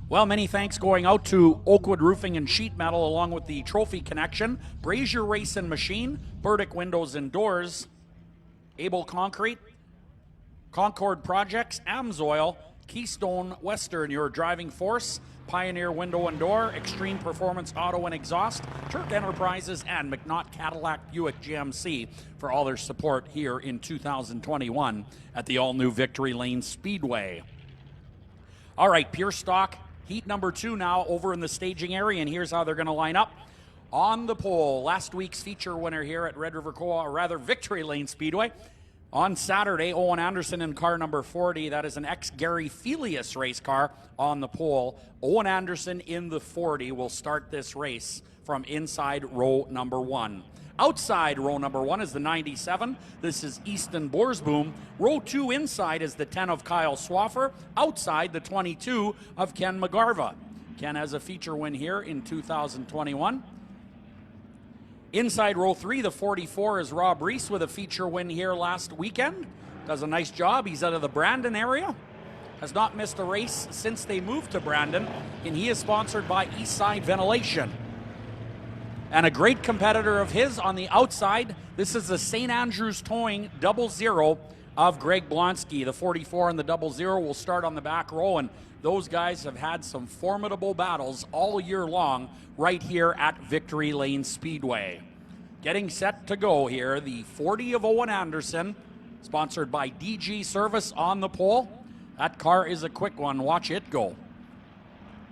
Well, many thanks going out to Oakwood Roofing and Sheet Metal, along with the Trophy Connection, Brazier Race and Machine, Burdick Windows and Doors, Able Concrete, Concord Projects, Amsoil, Keystone Western, your driving force, Pioneer Window and Door, Extreme Performance Auto and Exhaust, Turk Enterprises, and McNaught Cadillac Buick GMC for all their support here in 2021 at the all-new Victory Lane Speedway. All right, Pure Stock Heat number 2 now over in the staging area, and here's how they're going to line up. On the pole, last week's feature winner here at Red River or rather Victory Lane Speedway. On Saturday, Owen Anderson in car number 40. That is an ex-Gary Felius race car on the pole. Owen Anderson in the 40 will start this race from inside row number 1. Outside row number 1 is the 97. This is Easton Borsboom. Row 2 inside is the 10 of Kyle Swaffer. Outside, the 22 of Ken McGarva. Ken has a feature win here in 2021. Inside row 3, the 44 is Rob Reese with a feature win here last weekend. Does a nice job. He's out of the Brandon area. Has not missed a race since they moved to Brandon, and he is sponsored by Eastside Ventilation. And a great competitor of his on the outside, this is the St. Andrews Towing 00 of Greg Blonsky. The 44 and the 00 will start on the back row, and those guys have had some formidable battles all year long right here at Victory Lane Speedway. Getting set to go here, the 40 of Owen Anderson, sponsored by DG Service on the pole. That car is a quick one. Watch it go.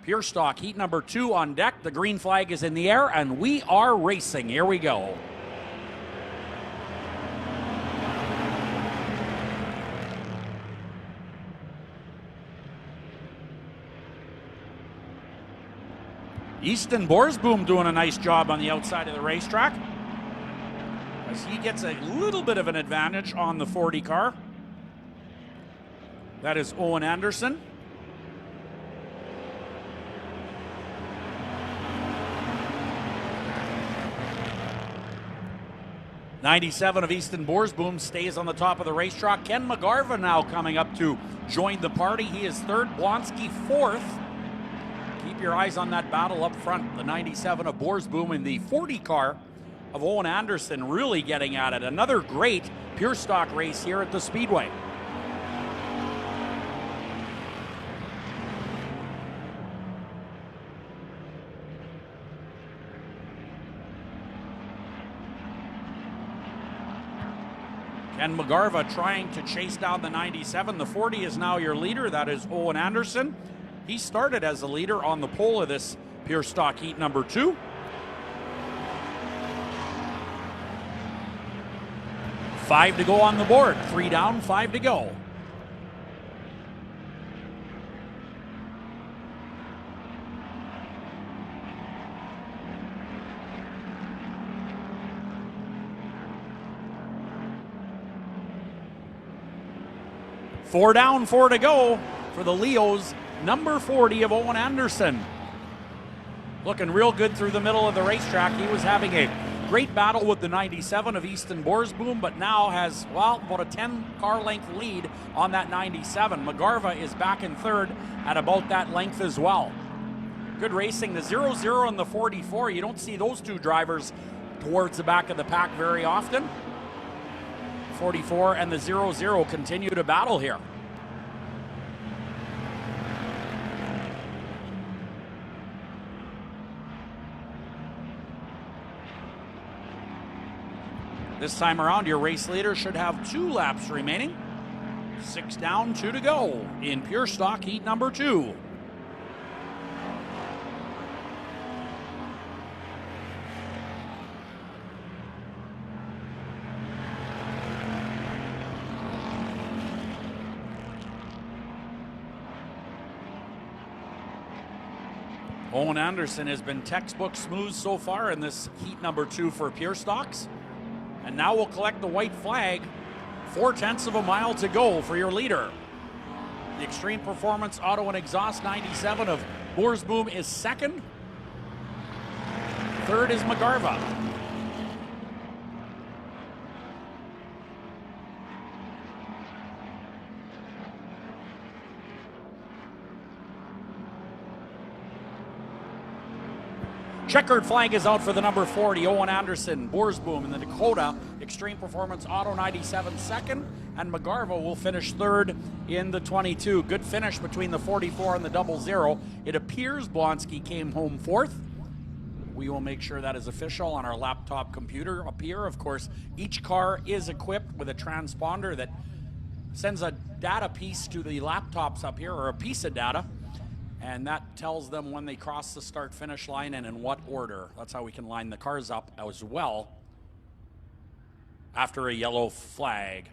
Pure Stock Heat number 2 on deck. The green flag is in the air, and we are racing. Here we go. Easton Borsboom doing a nice job on the outside of the racetrack, as he gets a little bit of an advantage on the 40 car. That is Owen Anderson. '97 of Easton Borsboom stays on the top of the racetrack. Ken McGarva now coming up to join the party. He is third, Blonsky fourth. Keep your eyes on that battle up front. The 97 of Borsboom and the 40 car of Owen Anderson really getting at it. Another great Pure Stock race here at the Speedway. Ken McGarva trying to chase down the 97. The 40 is now your leader. That is Owen Anderson. He started as a leader on the pole of this Pure Stock Heat number 2. Five to go on the board. 3 down, 5 to go. Four down, 4 to go for the Leos. Number 40 of Owen Anderson. Looking real good through the middle of the racetrack. He was having a great battle with the 97 of Easton Borsboom, but now has, well, about a 10-car length lead on that 97. McGarva is back in third at about that length as well. Good racing. The 00 and the 44, you don't see those two drivers towards the back of the pack very often. 44 and the 00 continue to battle here. This time around, your race leader should have 2 laps remaining. 6 down, 2 to go in Pure Stock Heat number 2. Owen Anderson has been textbook smooth so far in this Heat number 2 for Pure Stocks. And now we'll collect the white flag. 4/10 of a mile to go for your leader. The Extreme Performance Auto and Exhaust 97 of Borsboom is second. Third is McGarva. Checkered flag is out for the number 40, Owen Anderson. Boersboom in the Dakota Extreme Performance Auto 97 second, and McGarva will finish third in the 22. Good finish between the 44 and the 00. It appears Blonsky came home fourth. We will make sure that is official on our laptop computer up here. Of course, each car is equipped with a transponder that sends a data piece to the laptops up here, or a piece of data, and that tells them when they cross the start-finish line and in what order. That's how we can line the cars up as well after a yellow flag.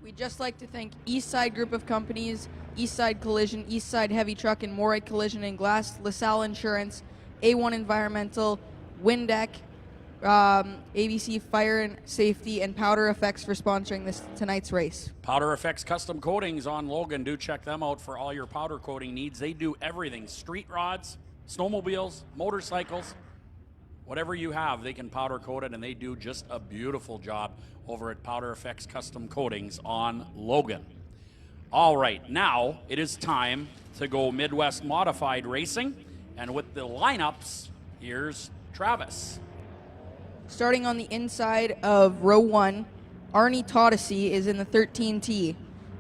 We'd just like to thank Eastside Group of Companies, Eastside Collision, Eastside Heavy Truck and Morite Collision and Glass, LaSalle Insurance, A1 Environmental, Windeck, ABC Fire and Safety, and Powder Effects for sponsoring tonight's race. Powder Effects Custom Coatings on Logan. Do check them out for all your powder coating needs. They do everything. Street rods, snowmobiles, motorcycles, whatever you have, they can powder coat it, and they do just a beautiful job over at Powder Effects Custom Coatings on Logan. All right, now it is time to go Midwest Modified Racing, and with the lineups, here's Travis. Starting on the inside of row 1, Arnie Todesy is in the 13T.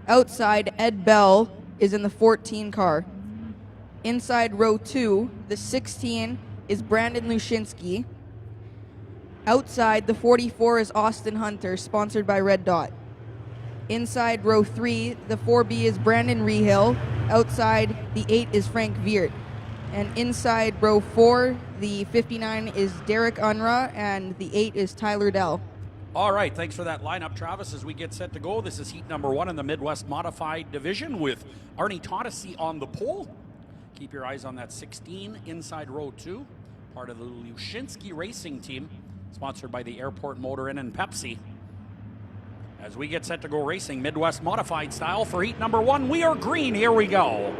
Outside, Ed Bell is in the 14 car. Inside row 2, the 16 is Brandon Lushinsky. Outside, the 44 is Austin Hunter, sponsored by Red Dot. Inside row 3, the 4B is Brandon Rehill. Outside, the 8 is Frank Viert. And inside row 4, the 59 is Derek Unruh, and the 8 is Tyler Dell. All right, thanks for that lineup, Travis. As we get set to go, this is heat number 1 in the Midwest Modified Division with Arnie Todesy on the pole. Keep your eyes on that 16 inside row 2, part of the Lushinsky Racing Team, sponsored by the Airport Motor Inn and Pepsi. As we get set to go racing Midwest Modified style for heat number 1, we are green. Here we go.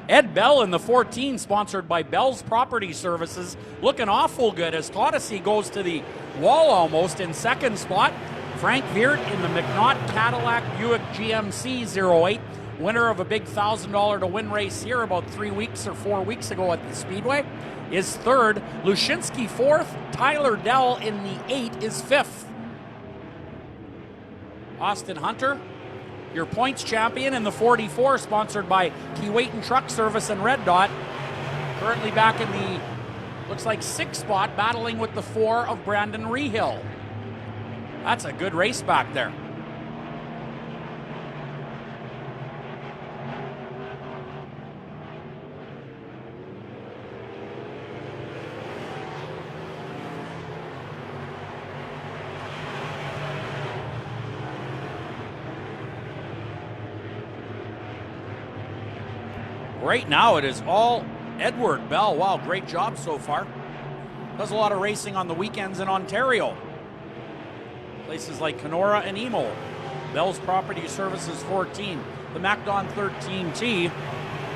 Ed Bell in the 14, sponsored by Bell's Property Services, looking awful good as Todesy goes to the wall almost in second spot. Frank Viert in the McNaught Cadillac Buick GMC 08, winner of a big $1,000 to win race here about 3 weeks or 4 weeks ago at the Speedway, is third. Lushinsky fourth. Tyler Dell in the 8 is fifth. Austin Hunter, your points champion in the 44, sponsored by Keewatin Truck Service and Red Dot. Currently back in the, looks like 6th spot, battling with the 4 of Brandon Rehill. That's a good race back there. Right now it is all Edward Bell. Wow, great job so far. Does a lot of racing on the weekends in Ontario. Places like Kenora and Emo. Bell's Property Services 14. The MacDon 13T.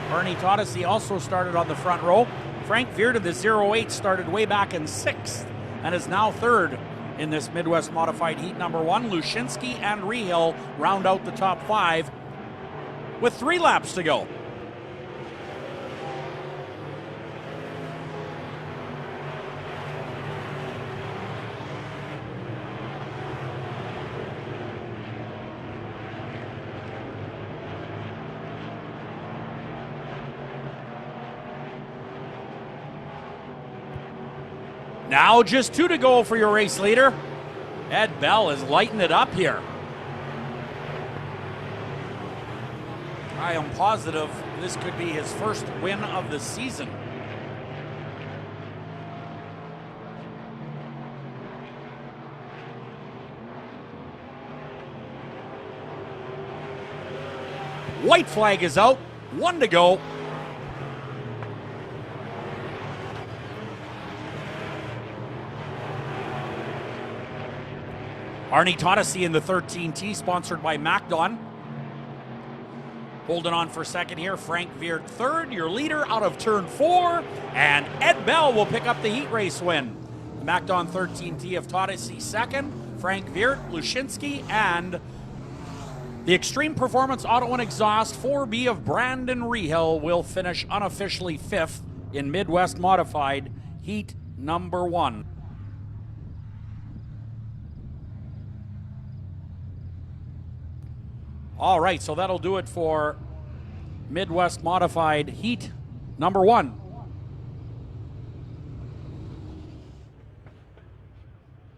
Arnie Todesy also started on the front row. Frank Viert of the 08 started way back in 6th and is now 3rd in this Midwest Modified heat number 1. Lushinsky and Rehill round out the top 5 with 3 laps to go. Now just 2 to go for your race leader. Ed Bell is lighting it up here. I am positive this could be his first win of the season. White flag is out, 1 to go. Arnie Todesy in the 13T, sponsored by MacDon. Holding on for second here, Frank Veert third, your leader out of turn 4, and Ed Bell will pick up the heat race win. The MacDon 13T of Todesy second, Frank Veert, Lushinsky, and the Extreme Performance Auto and Exhaust 4B of Brandon Rehill will finish unofficially 5th in Midwest Modified Heat number 1. All right, so that'll do it for Midwest Modified Heat number 1.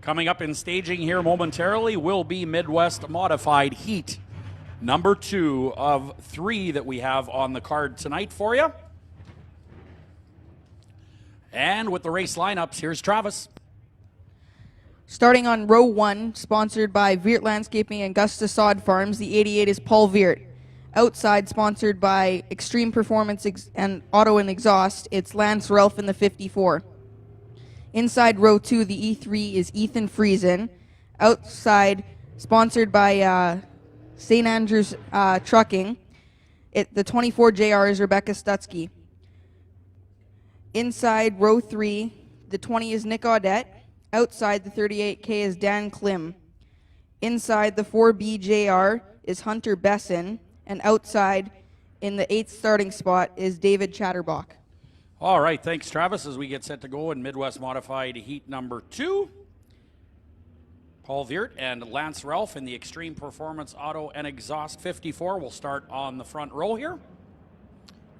Coming up in staging here momentarily will be Midwest Modified Heat number 2 of 3 that we have on the card tonight for you. And with the race lineups, here's Travis. Starting on row 1, sponsored by Veert Landscaping and Gusta Sod Farms, the 88 is Paul Veert. Outside, sponsored by Extreme Performance and Auto and Exhaust, it's Lance Ralph in the 54. Inside row 2, the E3 is Ethan Friesen. Outside, sponsored by St. Andrews Trucking, the 24 JR is Rebecca Stutzky. Inside row 3, the 20 is Nick Audette. Outside the 38K is Dan Klim. Inside the 4B JR is Hunter Besson. And outside in the 8th starting spot is David Chatterbach. All right, thanks, Travis, as we get set to go in Midwest Modified Heat number 2. Paul Veert and Lance Ralph in the Extreme Performance Auto and Exhaust 54 will start on the front row here.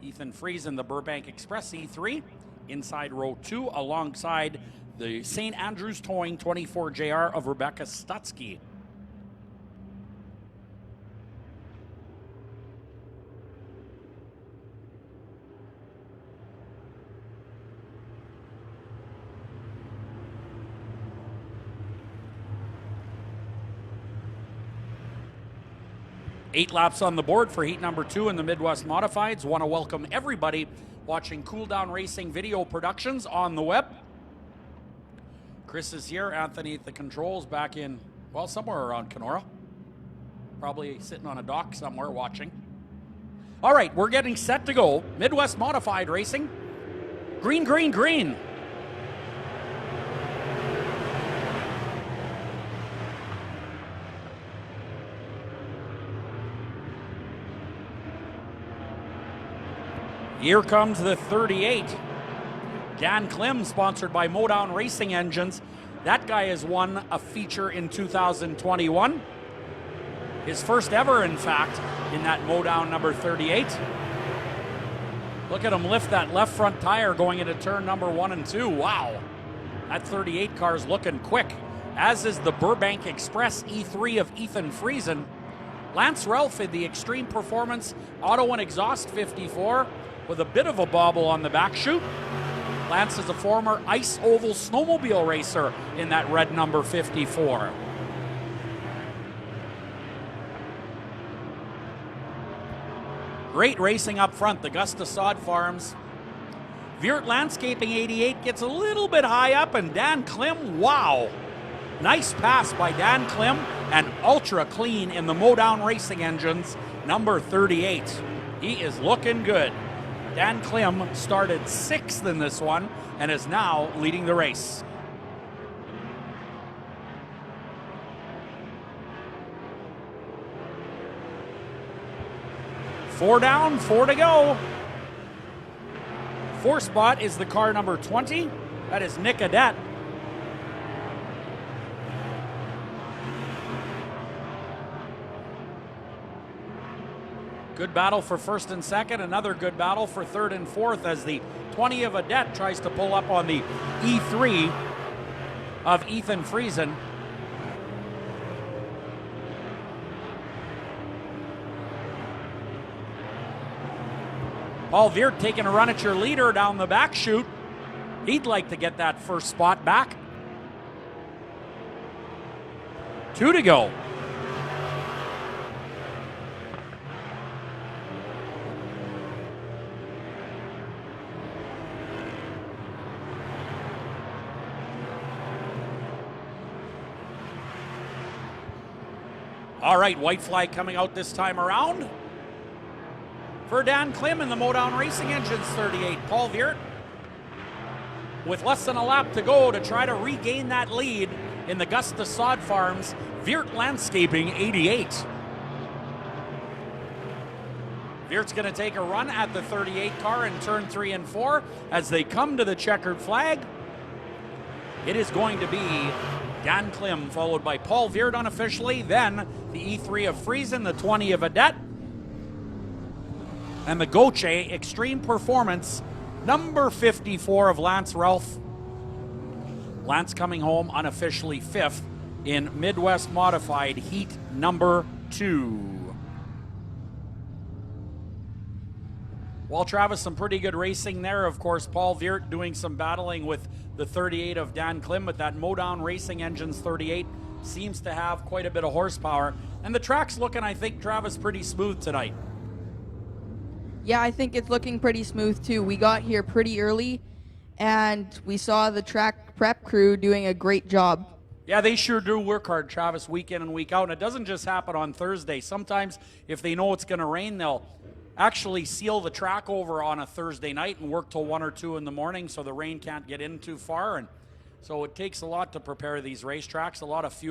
Ethan Friesen, the Burbank Express E3, inside row 2 alongside the St. Andrews Towing 24 JR of Rebecca Stutzky. Eight laps on the board for heat number 2 in the Midwest Modifieds. Want to welcome everybody watching Cooleddown Racing video productions on the web. Chris is here, Anthony at the controls back in, well, somewhere around Kenora. Probably sitting on a dock somewhere watching. All right, we're getting set to go. Midwest Modified Racing. Green, green, green. Here comes the 38. Dan Klim, sponsored by Modown Racing Engines. That guy has won a feature in 2021. His first ever, in fact, in that Modown number 38. Look at him lift that left front tire going into turn number 1 and 2. Wow. That 38 car's looking quick, as is the Burbank Express E3 of Ethan Friesen. Lance Ralph in the Extreme Performance Auto and Exhaust 54 with a bit of a bobble on the back chute. Lance is a former ice oval snowmobile racer in that red number 54. Great racing up front, the Gusta Sod Farms. Veert Landscaping 88 gets a little bit high up, and Dan Klim, wow. Nice pass by Dan Klim, and ultra clean in the Modown Racing Engines, number 38. He is looking good. Dan Klim started 6th in this one and is now leading the race. Four down, 4 to go. 4th spot is the car number 20. That is Nick Audette. Good battle for 1st and 2nd. Another good battle for 3rd and 4th as the 20 of Audette tries to pull up on the E3 of Ethan Friesen. Paul Veert taking a run at your leader down the back chute. He'd like to get that 1st spot back. 2 to go. All right, white flag coming out this time around. for Dan Klim in the Modown Racing Engines 38. Paul Viert with less than a lap to go to try to regain that lead in the Augusta Sod Farms Viert Landscaping 88. Viert's going to take a run at the 38 car in turn 3 and 4 as they come to the checkered flag. It is going to be Dan Klim, followed by Paul Viert unofficially, then the E3 of Friesen, the 20 of Adet, and the Goche Extreme Performance, number 54 of Lance Ralph. Lance coming home unofficially 5th in Midwest Modified Heat number 2. Well, Travis, some pretty good racing there. Of course, Paul Viert doing some battling with the 38 of Dan Klim, but that Modown Racing Engines 38 seems to have quite a bit of horsepower. And the track's looking, I think, Travis, pretty smooth tonight. Yeah, I think it's looking pretty smooth too. We got here pretty early, and we saw the track prep crew doing a great job. Yeah, they sure do work hard, Travis, week in and week out. And it doesn't just happen on Thursday. Sometimes, if they know it's going to rain, they'll actually seal the track over on a Thursday night and work till 1 or 2 in the morning so the rain can't get in too far. And so it takes a lot to prepare these racetracks, a lot of fuel.